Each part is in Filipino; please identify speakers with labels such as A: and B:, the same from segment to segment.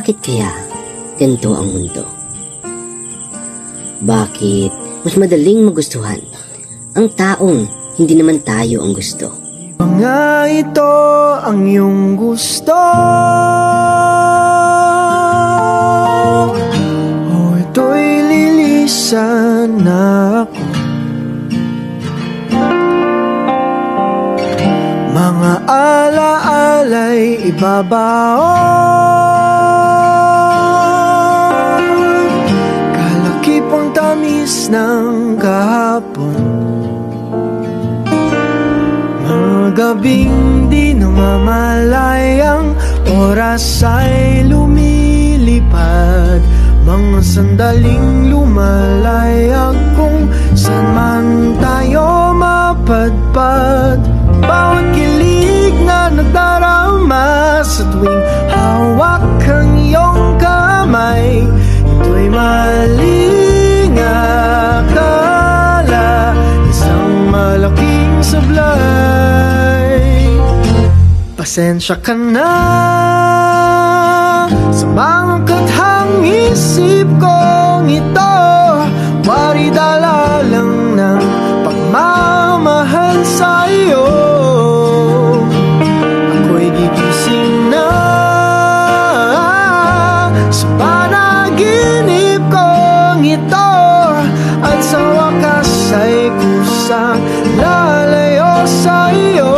A: Bakit kaya ganito ang mundo? Bakit mas madaling magustuhan ang taong hindi naman tayo ang gusto?
B: Mga ito ang iyong gusto, o ito'y lilisan na ako. Mga alaala'y ibabaon, kalakipang tamis ng kahapon. Gabing di namamalayang oras ay lumilipad, mga sandaling lumalayag kung saan man tayo mapadpad. Bawat kilig na nadarama sa tuwing hawak ang iyong kamay, ito'y maling akala, isang malaking sablay. Pasensya ka na sa mga kathang isip kong ito, wari dala lang ng pagmamahal sa'yo. Ako'y gigising na sa panaginip kong ito, at sa wakas ay kusang lalayo sa'yo.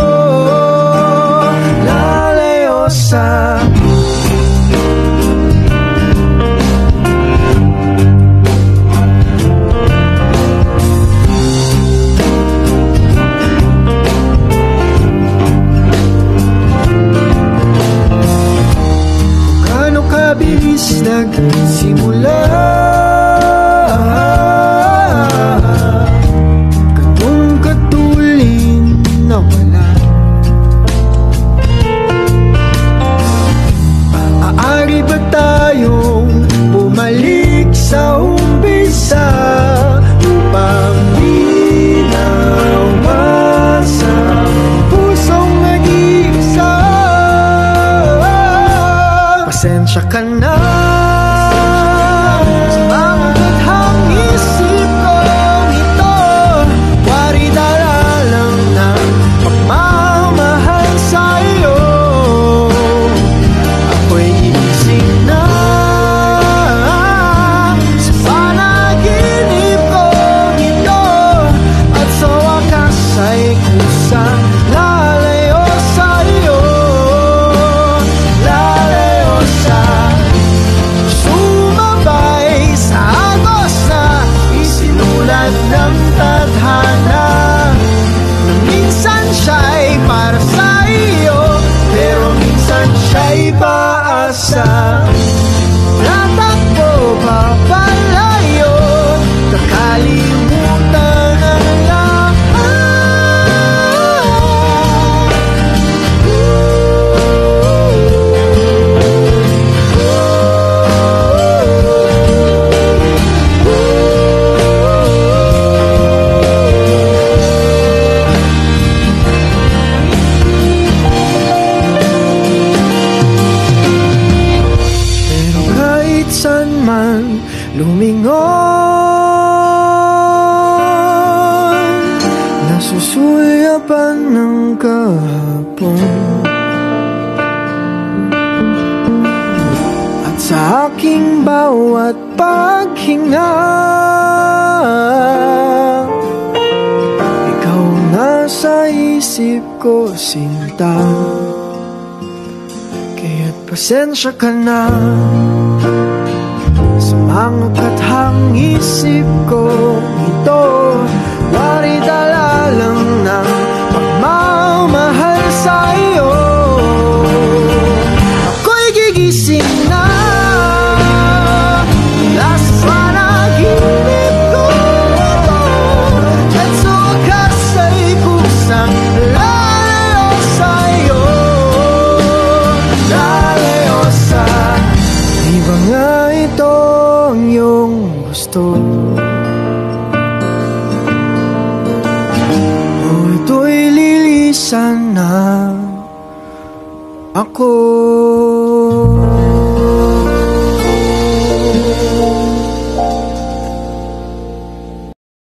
B: Kano kabilis nagsimula, katong katulin na wala. Maaari ba tayong bumalik sa umpisa upang di na umasa pusong nag-iisa? Pasensya ka na sa mga kathang isip kong ito, wari dala lang ng pagmamahal sa'yo. Ako'y gigising na sa panaginip kong ito, at sa wakas ay kusang lalayo sa'yo. Lalayo sa sumabay sa agos na isinulat ng tadhana, na minsan siya'y para sa iyo, pero minsan siya'y paasa. Natakbo papalayo, nakalimutan ang lahat. Pero kahit saan man lumingon, nasusuyapan ng kahapon, at sa aking bawat paghinga, ikaw nasa isip ko, sinta. Kaya't pasensya ka na sa mga kathang isip ko ito, wari dala lang ng pagmamahal sa'yo. Ako'y gigising na mula sa panaginip ko ito, at sa wakas ay kusang lalayo sa'yo. Lalayo sa di ba nga ito ang iyong gusto? O ito'y lilisan na ako.